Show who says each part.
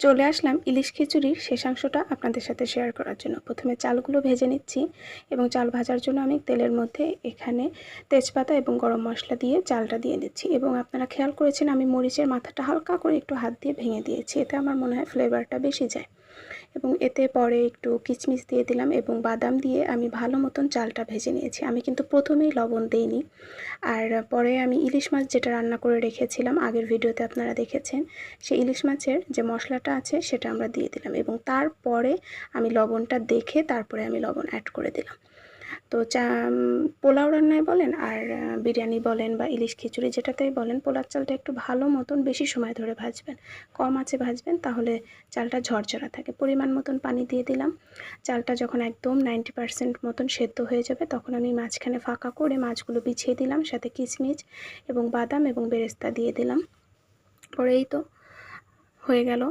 Speaker 1: চলে আসলাম ইলিশ খিচুড়ির শেষাংশটা আপনাদের সাথে শেয়ার করার জন্য। প্রথমে চালগুলো ভেজে নিচ্ছি এবং চাল ভাজার জন্য আমি তেলের মধ্যে এখানে তেজপাতা এবং গরম মশলা দিয়ে চালটা দিয়ে দিচ্ছি। এবং আপনারা খেয়াল করেছেন আমি মরিচের মাথাটা হালকা করে একটু হাত দিয়ে ভেঙে দিয়েছি, এতে আমার মনে হয় ফ্লেভারটা বেশি যায়। এবং এতে পরে একটু কিশমিশ দিয়ে দিলাম এবং বাদাম দিয়ে আমি ভালো মতন চালটা ভেজে নিয়েছি। আমি কিন্তু প্রথমেই লবণ দেইনি। আর পরে আমি ইলিশ মাছ যেটা রান্না করে রেখেছিলাম, আগের ভিডিওতে আপনারা দেখেছেন, সেই ইলিশ মাছের যে মশলাটা আছে সেটা আমরা দিয়ে দিলাম এবং তারপরে আমি লবণটা দেখে তারপরে আমি লবণ অ্যাড করে দিলাম। তো পোলাও রান্নায় বলেন আর বিরিয়ানি বলেন বা ইলিশ খিচুড়ি যেটাতেই বলেন, পোলার চালটা একটু ভালো মতন বেশি সময় ধরে ভাজবেন, কম আঁচে ভাজবেন, তাহলে চালটা ঝরঝরা থাকে। পরিমাণ মতন পানি দিয়ে দিলাম। চালটা যখন একদম 90% মতন সেদ্ধ হয়ে যাবে তখন আমি মাঝখানে ফাঁকা করে মাছগুলো বিছিয়ে দিলাম, সাথে কিশমিশ এবং বাদাম এবং বেরেস্তা দিয়ে দিলাম। পরেই তো হয়ে গেল